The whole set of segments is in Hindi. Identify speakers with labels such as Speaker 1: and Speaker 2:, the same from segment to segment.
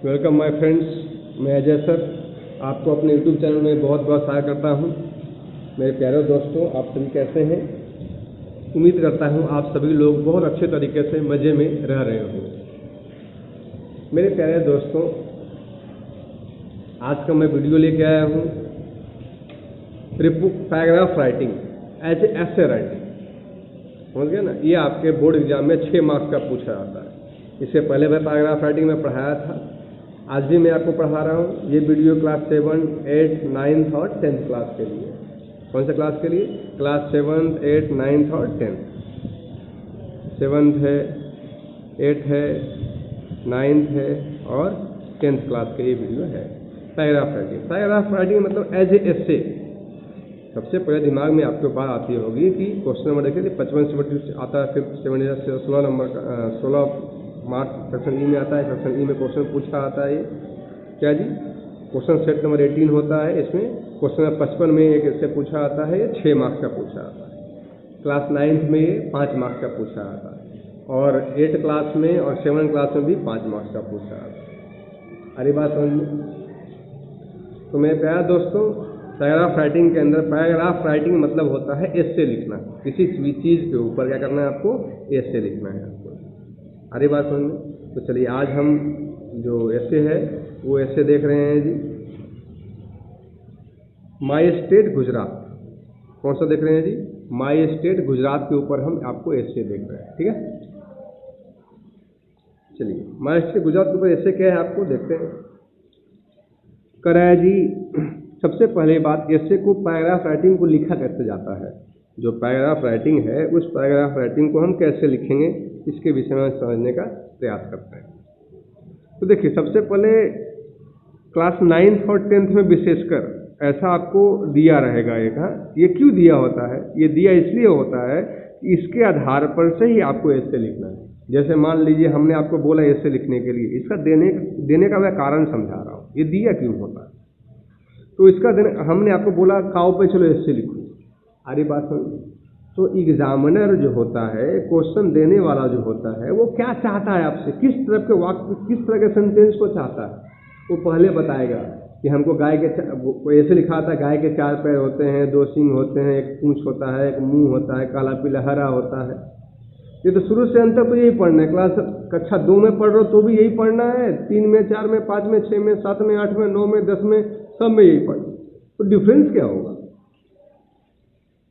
Speaker 1: वेलकम माय फ्रेंड्स, मैं अजय सर आपको अपने यूट्यूब चैनल में बहुत बहुत स्वागत करता हूं। मेरे प्यारे दोस्तों, आप सभी कैसे हैं? उम्मीद करता हूं आप सभी लोग बहुत अच्छे तरीके से मज़े में रह रहे होंगे। मेरे प्यारे दोस्तों, आज का मैं वीडियो लेके आया हूं paragraph writing as essay writing. समझ गए ना? ये आपके बोर्ड एग्जाम में 6 मार्क्स का पूछा जाता है। इससे पहले मैं पैराग्राफ राइटिंग में पढ़ाया था, आज भी मैं आपको पढ़ा रहा हूँ। ये वीडियो क्लास 7, 8, 9 और 10 क्लास के लिए। कौन से क्लास के लिए? क्लास 7, 8, 9 और 10। 7th है, 8 है, 9th है और 10th क्लास के ये वीडियो है। पैराग्राफ राइटिंग मतलब एज ए एसे। सबसे पहले दिमाग में आपके बात आती होगी कि क्वेश्चन नंबर देखिए 55 से आता है, फिर 16 नंबर का 16 मार्क्स सेक्शन ई में आता है। सेक्शन ई में क्वेश्चन पूछा आता है। क्या जी? क्वेश्चन सेट नंबर 18 होता है। इसमें क्वेश्चन नंबर 55 में एक इससे पूछा आता है, ये 6 मार्क्स का पूछा आता है। क्लास 9th में ये 5 मार्क्स का पूछा आता है और 8 क्लास में और 7 क्लास में भी 5 मार्क्स का पूछा आता है। अरे बात समझ में? तो मेरे प्यारे दोस्तों, पैराग्राफ राइटिंग के अंदर पैराग्राफ राइटिंग मतलब होता है एसे लिखना। किसी भी चीज़ के ऊपर क्या करना है आपको? एसे लिखना है आपको। अरे बात समझ में? तो चलिए, आज हम जो एसे है वो एसे देख रहे हैं जी, माय स्टेट गुजरात। कौन सा देख रहे हैं जी? माय स्टेट गुजरात के ऊपर हम आपको एसे देख रहे हैं। ठीक है, चलिए माय स्टेट गुजरात के ऊपर एसे क्या है आपको देखते हैं। कराया जी, सबसे पहले बात, एसे को पैराग्राफ राइटिंग को लिखा कैसे जाता है। जो पैराग्राफ राइटिंग है उस पैराग्राफ राइटिंग को हम कैसे लिखेंगे, इसके विषय में समझने का प्रयास करते हैं। तो देखिए, सबसे पहले क्लास 9th और 10th में विशेषकर ऐसा आपको दिया रहेगा एक। हाँ, ये क्यों दिया होता है? ये दिया इसलिए होता है कि इसके आधार पर से ही आपको ऐसे लिखना है। जैसे मान लीजिए हमने आपको बोला ऐसे लिखने के लिए, इसका देने का मैं कारण समझा रहा हूँ। ये दिया क्यों होता है? तो इसका हमने आपको बोला काव पे चलो ऐसे लिखो। अरे बात समझ? तो एग्जामिनर जो होता है, क्वेश्चन देने वाला जो होता है, वो क्या चाहता है आपसे, किस तरह के वाक्य, किस तरह के सेंटेंस को चाहता है, वो पहले बताएगा कि हमको गाय के ऐसे लिखा था, गाय के 4 पैर होते हैं, 2 सींग होते हैं, एक पूंछ होता है, एक मुंह होता है, काला पीला हरा होता है। ये तो शुरू से अंत तक तो यही पढ़ना है। क्लास कक्षा 2 में पढ़ रहे हो तो भी यही पढ़ना है, 3 में, 4 में, 5 में, 6 में, 7 में, 8 में, 9 में, 10 में, सब में यही पढ़ना। तो डिफरेंस क्या होगा,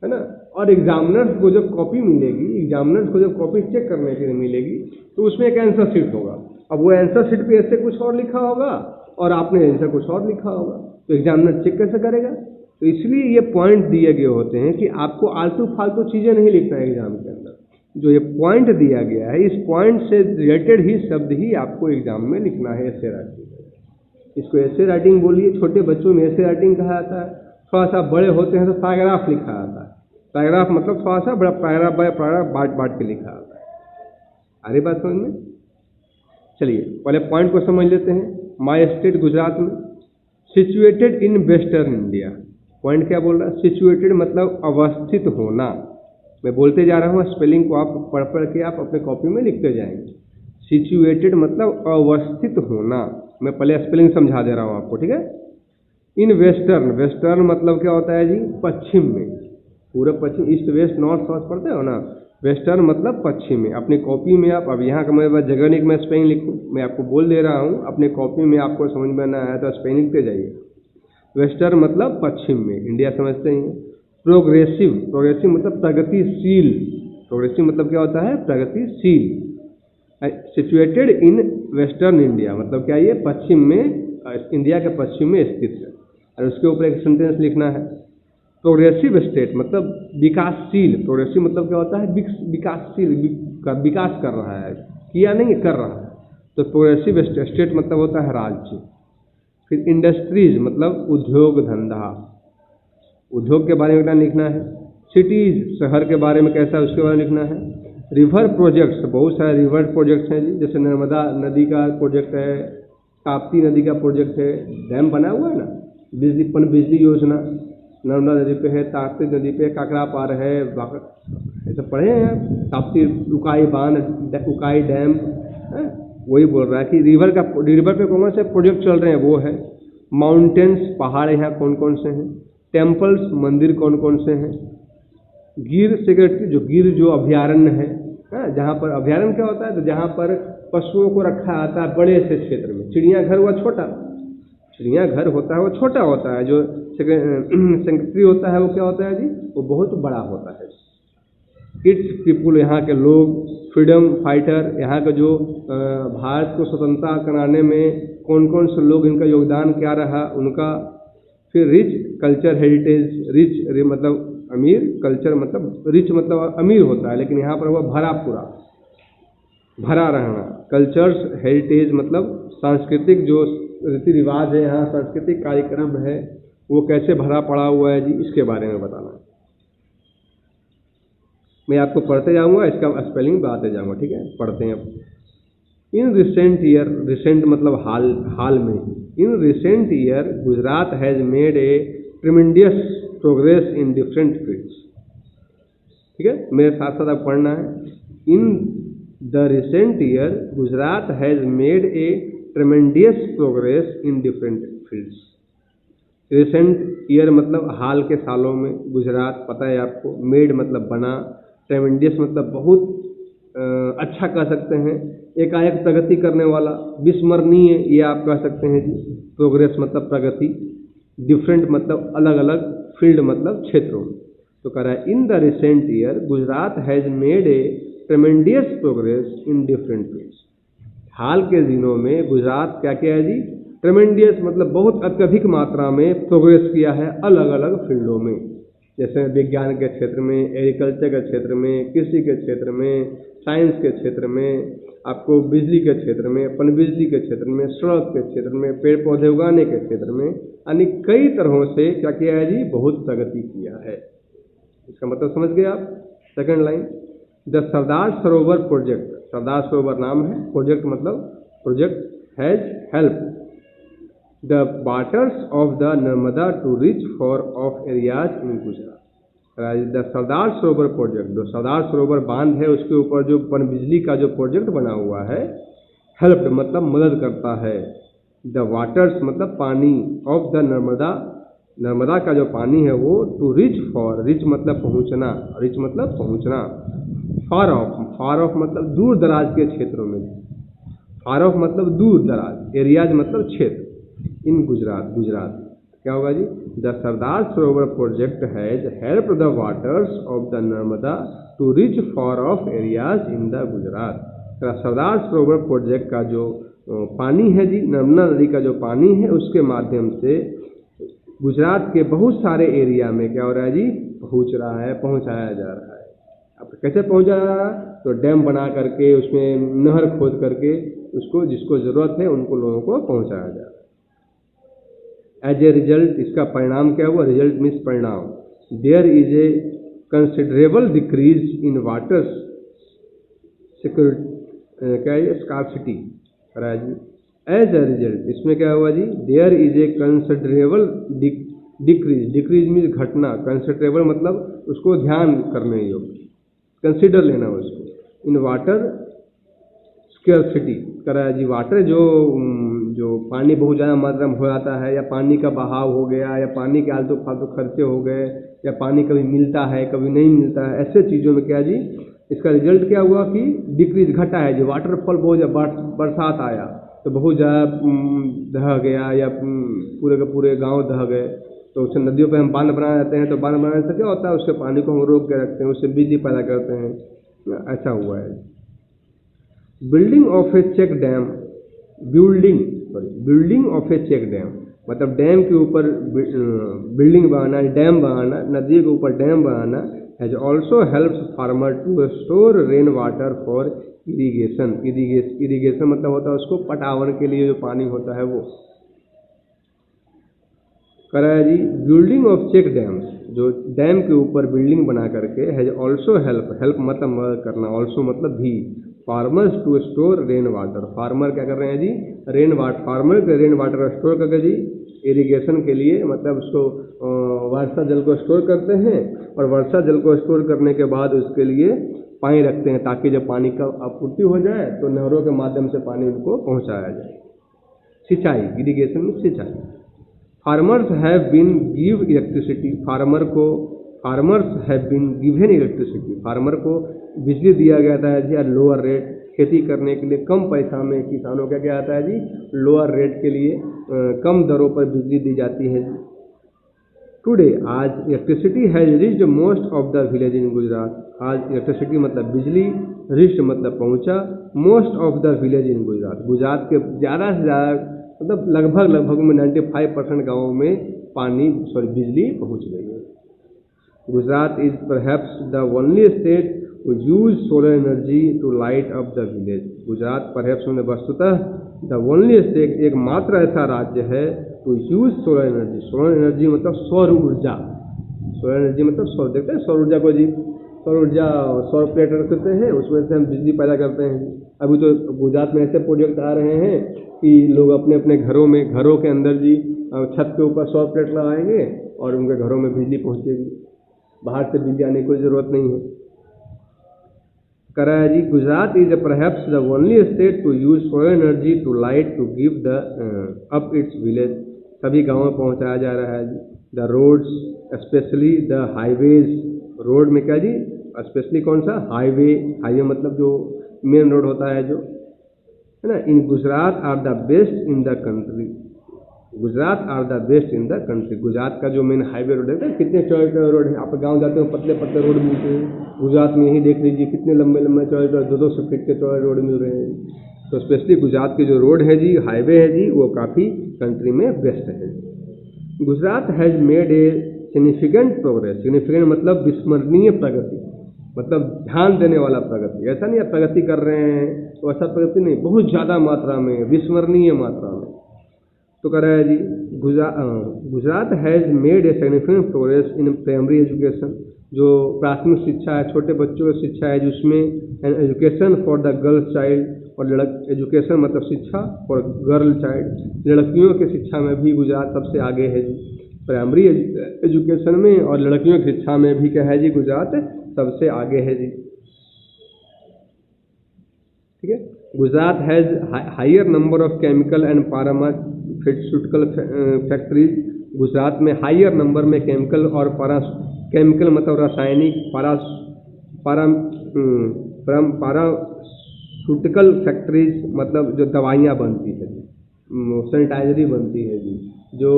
Speaker 1: है ना? और एग्जामिनर्स को जब कॉपी मिलेगी, एग्जामिनर्स को जब कॉपी चेक करने के लिए मिलेगी, तो उसमें एक आंसर शीट होगा। अब वो आंसर शीट पे ऐसे कुछ और लिखा होगा और आपने आंसर कुछ और लिखा होगा, तो एग्जामिनर चेक कैसे करेगा? तो इसलिए ये पॉइंट दिए गए होते हैं कि आपको आलतू फालतू चीज़ें नहीं लिखना है एग्जाम के अंदर। जो ये पॉइंट दिया गया है, इस पॉइंट से रिलेटेड ही शब्द ही आपको एग्जाम में लिखना है। ऐसे राइटिंग, इसको ऐसे राइटिंग बोलिए। छोटे बच्चों में ऐसे राइटिंग कहा जाता है। थोड़ा सा बड़े होते हैं तो पैराग्राफ लिखा जाता है। पैराग्राफ मतलब थोड़ा सा बड़ा, पैराग्राफ बाय पैराग्राफ बांट बांट के लिखा जाता है। अरे बात समझ में? चलिए पहले पॉइंट को समझ लेते हैं। माय स्टेट गुजरात में, situated in western India. Point क्या बोल रहा है? सिचुएटेड मतलब अवस्थित होना। मैं बोलते जा रहा हूँ, स्पेलिंग को आप पढ़ के आप अपने कॉपी में लिखते जाएंगे। सिचुएटेड मतलब अवस्थित होना। मैं पहले स्पेलिंग समझा दे रहा हूँ आपको, ठीक है? इन वेस्टर्न, वेस्टर्न मतलब क्या होता है जी? पश्चिम में। पूरा पश्चिम, ईस्ट वेस्ट नॉर्थ साउथ पढ़ते हो ना? वेस्टर्न मतलब पश्चिम में। अपनी कॉपी में आप, अब यहाँ का मेरे पास जगह नहीं कि मैं स्पेलिंग लिखूँ, मैं आपको बोल दे रहा हूँ, अपने कॉपी में आपको समझ में ना आया तो स्पेलिंग लिखते जाइए। वेस्टर्न मतलब पश्चिम में, इंडिया समझते हैं। प्रोग्रेसिव, प्रोग्रेसिव मतलब प्रगतिशील। प्रोग्रेसिव मतलब क्या होता है? प्रगतिशील। सिचुएटेड इन वेस्टर्न इंडिया मतलब क्या? ये पश्चिम में, इंडिया के पश्चिम में स्थित है। और उसके ऊपर एक सेंटेंस लिखना है। प्रोग्रेसिव स्टेट मतलब विकासशील। प्रोग्रेसिव मतलब क्या होता है? विकासशील, विकास कर रहा है, किया नहीं कर रहा है। तो प्रोग्रेसिव स्टेट मतलब होता है राज्य। फिर इंडस्ट्रीज मतलब उद्योग धंधा, उद्योग के बारे में लिखना है। सिटीज, शहर के बारे में कैसा है उसके बारे में लिखना है। रिवर प्रोजेक्ट्स, बहुत सारे रिवर प्रोजेक्ट्स हैं जी, जैसे नर्मदा नदी का प्रोजेक्ट है, ताप्ती नदी का प्रोजेक्ट है, डैम बना हुआ है ना, बिजली योजना नर्मदा नदी पे है, ताप्ती नदी पे काकरा पार है, ये सब पढ़े हैं आप? ताप्ती उकाई बांध, उकाई डैम, वही बोल रहा है कि रिवर पे कौन से प्रोजेक्ट चल रहे हैं वो है। माउंटेन्स, पहाड़ यहाँ कौन कौन से हैं। टेम्पल्स, मंदिर कौन कौन से हैं। गिर सेक्रेटरी, जो अभयारण्य है, जहाँ पर अभयारण्य क्या होता है, तो जहाँ पर पशुओं को रखा आता है बड़े से क्षेत्र में। चिड़ियाघर हुआ छोटा, चिड़ियाघर होता है वो छोटा होता है, जो सेक्रेटरी होता है वो क्या होता है जी, वो बहुत बड़ा होता है। इट्स पीपुल, यहाँ के लोग। फ्रीडम फाइटर, यहाँ का जो भारत को स्वतंत्रता कराने में कौन कौन से लोग, इनका योगदान क्या रहा उनका। फिर रिच कल्चर हेरिटेज, रिच मतलब अमीर, कल्चर मतलब रिच मतलब अमीर होता है, लेकिन यहाँ पर हुआ भरा पूरा, भरा रहना। कल्चर्स हेरिटेज मतलब सांस्कृतिक जो रीति रिवाज है, यहाँ सांस्कृतिक कार्यक्रम है वो कैसे भरा पड़ा हुआ है जी, इसके बारे में बताना है। मैं आपको पढ़ते जाऊंगा, इसका स्पेलिंग बताते जाऊंगा, ठीक है। पढ़ते हैं अब। इन रिसेंट ईयर, रिसेंट मतलब हाल में। In recent year Gujarat has made A tremendous progress in different fields, ठीक है, मेरे साथ साथ आप पढ़ना है। In the recent year Gujarat has made A tremendous progress in different fields. Recent year मतलब हाल के सालों में, गुजरात पता है आपको, मेड मतलब बना, ट्रेमेंडियस मतलब बहुत अच्छा कह सकते हैं, एकाएक प्रगति करने वाला, विस्मरणीय ये आप कह सकते हैं जी। प्रोग्रेस मतलब प्रगति, डिफरेंट मतलब अलग अलग, फील्ड मतलब क्षेत्रों में। तो कह रहा है in the recent year Gujarat has made a tremendous progress in different fields. हाल के दिनों में गुजरात क्या किया है जी, ट्रेमेंडियस मतलब बहुत अत्यधिक मात्रा में प्रोग्रेस किया है अलग अलग फील्डों में, जैसे विज्ञान के क्षेत्र में, एग्रीकल्चर के क्षेत्र में, कृषि के क्षेत्र में, साइंस के क्षेत्र में, आपको बिजली के क्षेत्र में, पनबिजली के क्षेत्र में, सड़क के क्षेत्र में, पेड़ पौधे उगाने के क्षेत्र में, यानी कई तरहों से क्या किया है जी, बहुत प्रगति किया है। इसका मतलब समझ गए आप। Second line, the Sardar Sarovar project, Sardar Sarovar नाम है, प्रोजेक्ट मतलब project has help the waters of the Narmada to reach far off areas in Gujarat. The Sardar Sarovar project, जो सरदार सरोवर बांध है उसके ऊपर जो पनबिजली का जो प्रोजेक्ट बना हुआ है, हेल्प मतलब मदद करता है, द वाटर्स मतलब पानी, ऑफ द नर्मदा, नर्मदा का जो पानी है वो, टू रिच फॉर, रिच मतलब पहुंचना, रिच मतलब पहुंचना, फार ऑफ मतलब दूर दराज के क्षेत्रों में, फार ऑफ मतलब दूर दराज, एरियाज मतलब क्षेत्र, इन गुजरात, गुजरात क्या होगा जी, the Sardar Sarovar project has help the waters of the Narmada to reach far off areas in the Gujarat. Sardar Sarovar project का जो पानी है जी, नर्मदा नदी का जो पानी है उसके माध्यम से गुजरात के बहुत सारे एरिया में क्या हो रहा है जी, पहुंच रहा है, पहुंचाया जा रहा है। अब कैसे पहुंचा जा रहा है, तो डैम बना करके, उसमें नहर खोद करके, उसको जिसको ज़रूरत है उनको लोगों को पहुंचाया जा रहा है। एज ए रिजल्ट, इसका परिणाम क्या हुआ, रिजल्ट मीन्स परिणाम, there is a considerable decrease in water security, क्या है, स्कार्सिटी करा जी। एज ए रिजल्ट, इसमें क्या हुआ जी, there is a considerable decrease, decrease means घटना, कंसिडरेबल मतलब उसको ध्यान करने योग्य, कंसिडर लेना उसको, इन वाटर स्केर्सिटी करा जी। वाटर जो पानी बहुत ज़्यादा मात्रा में हो जाता है, या पानी का बहाव हो गया, या पानी के आलतू फालतू खर्चे हो गए, या पानी कभी मिलता है कभी नहीं मिलता है, ऐसे चीज़ों में क्या जी, इसका रिजल्ट क्या हुआ कि डिक्रीज, घटा है जी। वाटरफॉल बहुत बरसात आया तो बहुत ज़्यादा दह गया, या पूरे के पूरे गांव दह गए, तो उससे नदियों पे हम बांध बना देते हैं, तो बांध बनाने से क्या होता है, उससे पानी को हम रोक के रखते हैं, उससे बिजली पैदा करते हैं, ऐसा हुआ है। Building of a check dam, building of a check dam मतलब डैम के ऊपर बिल्डिंग बनाना, डैम बनाना, नदी के ऊपर डैम बनाना, has also helps farmer to store rain water for irrigation. Irrigation मतलब होता है उसको पटावन के लिए जो पानी होता है वो। करा है जी, बिल्डिंग ऑफ चेक डैम्स, जो डैम के ऊपर बिल्डिंग बना करके, हैज ऑल्सो हेल्प मतलब मदद करना, ऑल्सो मतलब भी, farmers to store rain water, farmer क्या कर रहे हैं जी, रेन वाटर, फार्मर के रेन वाटर स्टोर करके जी, इरिगेशन के लिए मतलब उसको वर्षा जल को स्टोर करते हैं, और वर्षा जल को स्टोर करने के बाद उसके लिए पानी रखते हैं ताकि जब पानी का आपूर्ति हो जाए तो नहरों के माध्यम से पानी उनको पहुंचाया जाए। सिंचाई, इरिगेशन में सिंचाई। Farmers have been give electricity, farmers have been given electricity, farmer को बिजली दिया गया था जी एट लोअर रेट, खेती करने के लिए कम पैसा में किसानों का क्या आता है जी, लोअर रेट के लिए कम दरों पर बिजली दी जाती है जी। टुडे, आज electricity has reached most of the village in Gujarat, आज इलेक्ट्रिसिटी मतलब बिजली, रीच्ड मतलब पहुंचा, most of the village in Gujarat, Gujarat के ज़्यादा से ज़्यादा मतलब लगभग में 95% गाँवों में बिजली पहुंच गई है। Gujarat is perhaps the only state who use solar energy to light up the village, Gujarat perhaps में वस्तुतः द ओनली स्टेट, एकमात्र ऐसा राज्य है to use solar energy, solar energy मतलब सौर ऊर्जा, सोलर एनर्जी मतलब सौर, देखते हैं सौर ऊर्जा को जी, सौर ऊर्जा सौर प्लेट रखते हैं उसमें से हम बिजली पैदा करते हैं। अभी तो गुजरात में ऐसे प्रोजेक्ट आ रहे हैं कि लोग अपने अपने घरों के अंदर जी छत के ऊपर सौर प्लेट लगाएंगे और उनके घरों में बिजली पहुंचेगी, बाहर से बिजली आने की कोई ज़रूरत नहीं है। करा जी, Gujarat is perhaps the only state to use solar energy to light to give the up its village, सभी गाँव में पहुँचाया जा रहा है जी। The roads specially the highways, road में क्या जी, स्पेशली कौन सा, हाईवे मतलब जो मेन रोड होता है जो है ना, in Gujarat are the best in the country, Gujarat are the best in the country, Gujarat का जो मेन हाईवे रोड है, कितने चौड़े रोड है, आप गांव जाते हो पतले पतले रोड मिलते हैं, गुजरात में यही देख लीजिए कितने लंबे लंबे चौड़े 200 फीट के चौड़े रोड मिल रहे हैं। तो स्पेशली गुजरात के जो रोड है जी, हाईवे है जी, वो काफ़ी कंट्री में बेस्ट है। Gujarat has made a significant progress, significant मतलब विस्मरणीय प्रगति, मतलब ध्यान देने वाला प्रगति, ऐसा नहीं आप प्रगति कर रहे हैं तो ऐसा प्रगति नहीं, बहुत ज़्यादा मात्रा में, विस्मरणीय मात्रा में। तो कह रहा है जी, Gujarat has made a significant progress in primary education, जो प्राथमिक शिक्षा है, छोटे बच्चों की शिक्षा है जिसमें an education for the girl child, और एजुकेशन मतलब शिक्षा फॉर गर्ल चाइल्ड, लड़कियों की शिक्षा में भी गुजरात सबसे आगे है जी, प्राइमरी एजुकेशन में और लड़कियों की शिक्षा में भी क्या है जी, गुजरात सबसे आगे है जी। ठीक है, Gujarat has higher number of chemical and pharmaceutical factories, Gujarat में हायर नंबर में केमिकल और केमिकल मतलब रासायनिक, फार्मास्यूटिकल फैक्ट्रीज मतलब जो दवाइयाँ बनती है, सैनिटाइजरी बनती है जी, जो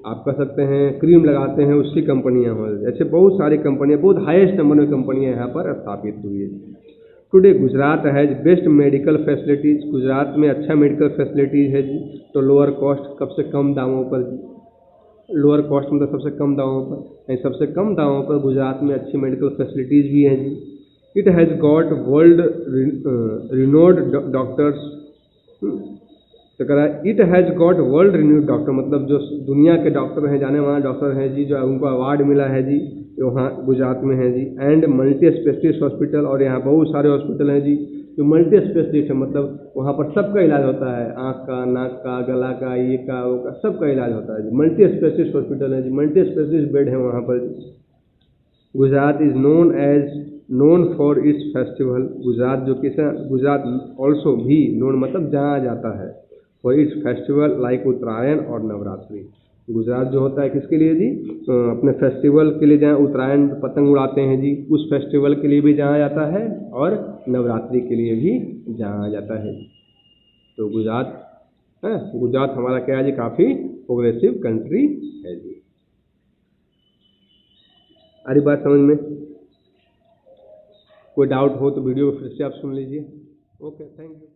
Speaker 1: आप कह सकते हैं क्रीम लगाते हैं उसकी कंपनियाँ हो, ऐसे बहुत सारी कंपनियाँ, बहुत हाईएस्ट नंबर में कंपनियाँ यहाँ पर स्थापित हुई है। Today Gujarat has best medical facilities, Gujarat में अच्छा मेडिकल फैसिलिटीज़ है जी, तो लोअर कॉस्ट, सबसे कम दामों पर, लोअर कॉस्ट मतलब सबसे कम दामों पर, सबसे कम दामों पर गुजरात में अच्छी मेडिकल फैसिलिटीज़ भी हैं जी। It has got world renowned doctors, तो कह रहा है it has got world renowned doctor, मतलब जो दुनिया के डॉक्टर हैं, जाने माने डॉक्टर हैं जी, जो उनको अवार्ड मिला है जी, वहाँ गुजरात में है जी। एंड मल्टी स्पेशलिस्ट हॉस्पिटल, और यहाँ बहुत सारे हॉस्पिटल हैं जी जो मल्टी स्पेशलिस्ट है, मतलब वहाँ पर सबका इलाज होता है, आँख का, नाक का, गला का, ये का, वो का, सबका इलाज होता है जी। मल्टी स्पेशलिस्ट हॉस्पिटल है जी, मल्टी स्पेशलिस्ट बेड है वहाँ पर। Gujarat is known for its festival, Gujarat जो किस, गुजरात ऑल्सो भी नोन मतलब जाना जाता है फॉर इट्स फेस्टिवल लाइक उत्तरायण और नवरात्रि। गुजरात जो होता है किसके लिए जी, अपने फेस्टिवल के लिए, जहाँ उत्तरायण पतंग उड़ाते हैं जी, उस फेस्टिवल के लिए भी जाना जाता है और नवरात्रि के लिए भी जाना जाता है। तो गुजरात है, गुजरात हमारा क्या है जी, काफ़ी प्रोग्रेसिव कंट्री है जी। आ रही बात समझ में? कोई डाउट हो तो वीडियो को फिर से आप सुन लीजिए। Okay, thank you.